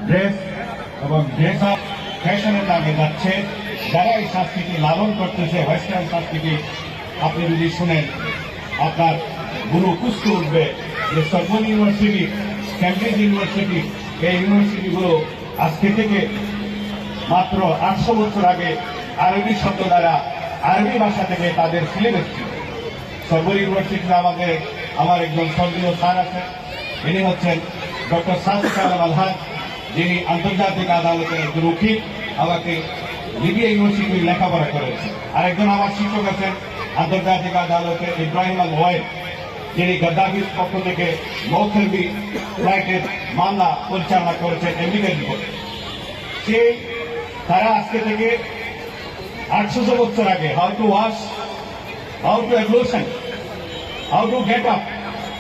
Dress এবং dress up ফ্যাশনের নামে যাচ্ছে। যারা এই সংস্কৃতি লালন করতেছে, ওয়েস্টার্ন সংস্কৃতি, আপনি যদি শুনেন আপনার গুরু কুস্তি উঠবে যে সরবন ইউনিভার্সিটি, ক্যামব্রিজ ইউনিভার্সিটি, এই ইউনিভার্সিটিগুলো আজকে থেকে মাত্র 800 বছর আগে আরবি শব্দ দ্বারা আরবি ভাষা থেকে তাদের সিলেবাস ছিল। সরবন ইউনিভার্সিটিতে আমার একজন সর্বীয় স্যার আছেন, ইনি হচ্ছেন ডক্টর সাদিক আলম আলহাজ, যিনি আন্তর্জাতিক আদালতের একজন উকিল, আমাকে লিবিয়া ইউনিভার্সিটির লেখাপড়া করেছেন। আরেকজন আমার শিক্ষক আছেন আন্তর্জাতিক আদালতে ইব্রাহিম আল ওয়াইল, যিনি গাদ্দাফির পক্ষ থেকে মৌখেলবি ফ্লাইটের মামলা পরিচালনা করেছেন আমেরিকার বিপক্ষে। সেই তারা আজকে থেকে 800 বছর আগে how to wash, how to evolution, how to get up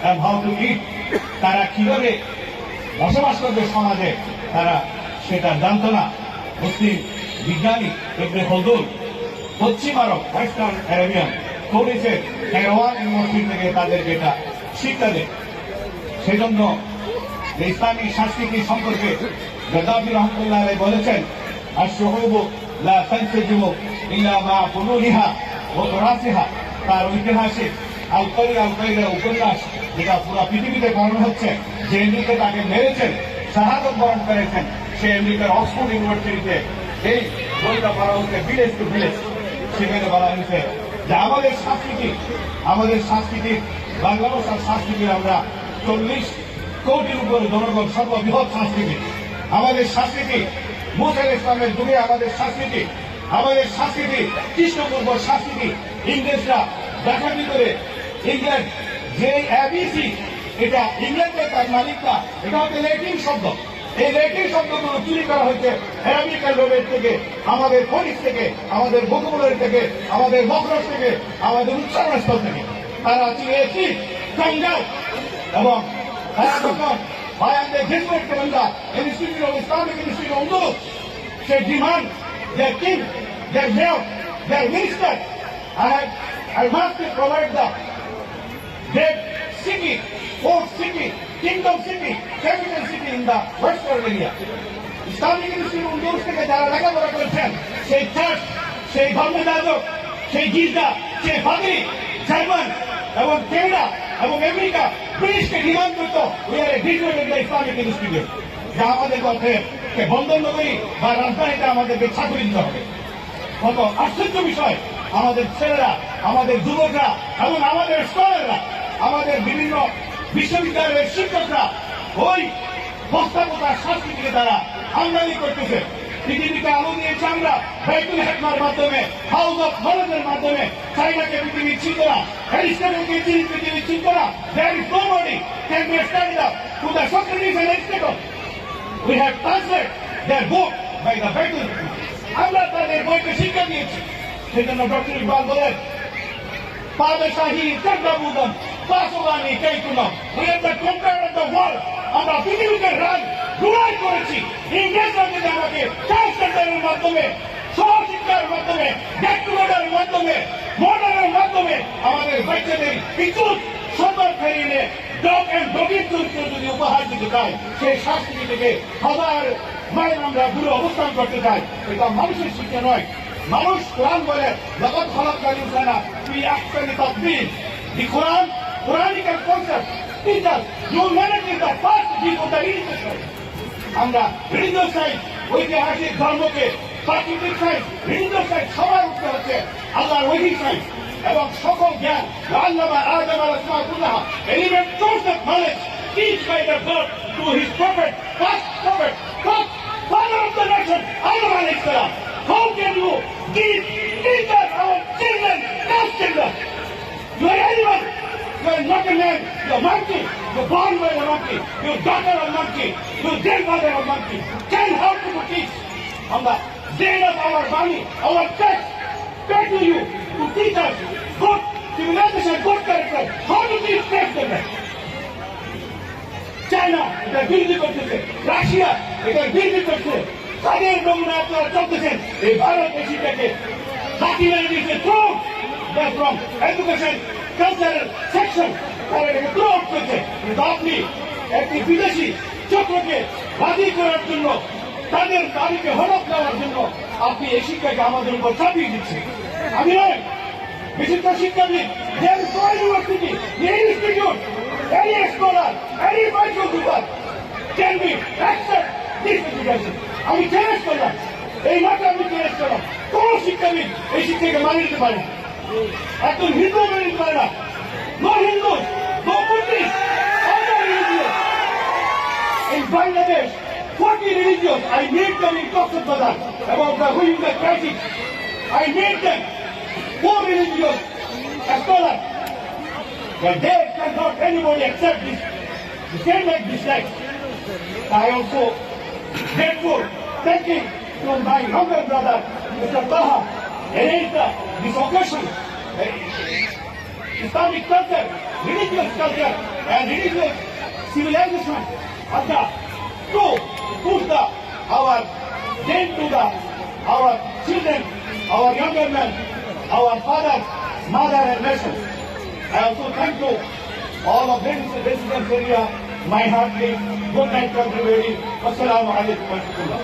and how to eat, তারা কিভাবে বসবাস করবে সমাজে, তারা সেটা জানত না। মুসলিম বিজ্ঞানী ইবনে খলদুন পশ্চিম আরব, ওয়েস্টার্ন অ্যারাবিয়ান তুনিসের কায়রোয়ান ইউনিভার্সিটি থেকে তাদেরকে এটা শিক্ষা দেয়। সেজন্য ইসলামী সংস্কৃতি সম্পর্কে গাদ্দাফি রহমতুল্লাহ আলাইহি বলেছেন, আশ-শুউবু লা তানসিজু ইল্লা মা ফুনুনিহা ওয়া তুরাসিহা। তার ঐতিহাসিক আল-কায়রা উপন্যাস, যেটা পুরো পৃথিবীতে বর্ণনা হচ্ছে, যে আমেরিকা তাকে মেরেছেন, শাহাদত বরণ করেছেন, সে আমেরিকার অক্সফোর্ড ইউনিভার্সিটিতে এই বইটা পড়া হচ্ছে ভিলেজ টু ভিলেজ। সেখানে বলা হয়েছে যে আমাদের সংস্কৃতি বাংলা ভাষার সংস্কৃতির আমরা 40 কোটির উপরে জনগণ, সর্ববৃহৎ সংস্কৃতি আমাদের সংস্কৃতি। মুসা ইসলামের যুগে আমাদের সংস্কৃতি খ্রিস্টপূর্ব সংস্কৃতি। ইংরেজরা ডাকাতি করে ইংল্যান্ড যে এবিসি, এটা ইংল্যান্ডের তার মালিকরা, এটা হচ্ছে ল্যাটিন শব্দ। এই ল্যাটিন শব্দগুলো চুরি করা হয়েছে আমেরিকান রোবের থেকে, আমাদের ফনিক্স থেকে, আমাদের ভোকাবুলারি থেকে, আমাদের মকরস থেকে, আমাদের উচ্চারণস্থল থেকে। তারা চিনেছি জঞ্জাল এবং তারা যখন বায়ানদের গ্রেজুয়েট করেন না ইনস্টিটিউট অফ ইসলামিক ইনস্টিটিউট আন্দোলন, সে demand their king, their mayor, their minister, I must provide the great city, port city, kingdom city, capital city in the western area. Islamic institute আন্দোলন থেকে যারা লেখাপড়া করেছেন, সেই চার্চ, সেই ধর্মযাজক, সেই গির্জা, সেই পাদ্রী, জার্মান এবং কানাডা এবং আমেরিকা ব্রিটিশকে ডিমান্ড করতো, we are A graduate in the Islamic institute, যা আমাদের পক্ষে বন্ধন নগরী বা রাজধানীতে আমাদেরকে চাকরি দিতে হবে। কত আশ্চর্য বিষয়! আমাদের ছেলেরা, আমাদের যুবকরা এবং আমাদের স্কলাররা, আমাদের বিভিন্ন বিশ্ববিদ্যালয়ের শিক্ষকরা ওই বস্তাপোতা সংস্কৃতিকে তারা আমদানি করতেছে। পৃথিবীকে আলো দিয়েছে আমরা বাইতুল হিকমার মাধ্যমে, হাউস অফ নলেজের মাধ্যমে। চাইনাকে পৃথিবী চিনত না, অ্যারিস্টটলকে পৃথিবী চিনত না। There is nobody can be studied up to the Socrates and Aristotle. We have translated their book by the Bible. আমরা তাদের বইকে শিক্ষা দিয়েছি। সেজন্য ডক্টর ইকবাল বলেন, পাদশাহী চন্দ্রবুদম পাশোয়ানি কৈকুলম, we have the conqueror of the world. আমরা পৃথিবীকে রাজ জুড়াই করেছি। ইংরেজরা যদি আমাকে ট্রান্সজেন্ডারের মাধ্যমে, সহশিক্ষার মাধ্যমে, গেট টুগেদারের মাধ্যমে, মডার্নের মাধ্যমে আমাদের বাচ্চাদের বিদ্যুৎ সতর্ক ফেরিয়ে ডগ অ্যান্ড ডগির চরিত্র যদি উপহার দিতে চাই, সেই সংস্কৃতি থেকে হাজার মাইল আমরা দূরে অবস্থান করতে চাই। এটা মানুষের শিক্ষা নয়। মানুষ কোরআন বলে জগৎ খালাকাল ইনসানা ফি আহসানি তাকওয়িম। The Quran, Quranical concept teacher humanity is the first gift of the religious. আমরা রিলিজিয়াস সাইন্স, ঐতিহাসিক ধর্মকে, প্রাকৃতিক সাইন্স, রিলিজিয়াস সাইন্স সবার উঠতে হচ্ছে আল্লাহর ওহী সাইন্স এবং সকল জ্ঞান। আল্লামা আদম আল-আসমা কুল্লাহা, element source of knowledge teach by the god to his prophet, first prophet, first father of the nation, Adam alayhi salam. How can you teach our children, children? You are animal. You are not a man. You are monkey. You are born by a monkey. You are daughter of monkey. You are grandmother of monkey. Tell how to teach. On the day of our body, our text, pray to you to teach us good civilization, good character. How to teach them? China এটা বিরোধী করতেছে, Russia এটা বিরোধী করছে, তাদের নমুনা আপনারা চলতেছেন। এই ভারত এশিয়াকে লাঠি মেরে দিয়েছে, thrown from education cultural section, তারা এটাকে থ্রো আউট করছে। কিন্তু আপনি একটি বিদেশি চক্রকে বাদী করার জন্য, তাদের দাবিকে হলফ দেওয়ার জন্য আপনি এই শিক্ষাকে আমাদের উপর চাপিয়ে দিচ্ছেন। আমি নয়, বিশিষ্ট শিক্ষাবিদ, university, institute, any scholar, any microtuber can be accept this education. আমি চ্যালেঞ্জ করলাম, এই মাত্র আমি চ্যালেঞ্জ করলাম, কোন শিক্ষাবিদ এই শিক্ষাকে মানিয়ে নিতে পারে না। একজন হিন্দু মেনে নিতে পারে না। No Hindu, no Buddhist, all the religious. In Bangladesh, 40 religions, I meet them in Cox's Bazar about the Rohingya crisis. I meet them, 4 religious scholars. But they cannot anybody accept this. The same like this text. I also grateful, thanking to my younger brother, Mr. Taha, arranged this occasion. Islamic culture, religious culture, and religious civilization of the to push our gain to our children, our younger men, our fathers, mother and nation. I also thank you, all of them, residents area, my heartily good night, everybody. Wassalamu alaikum wa rahmatullah.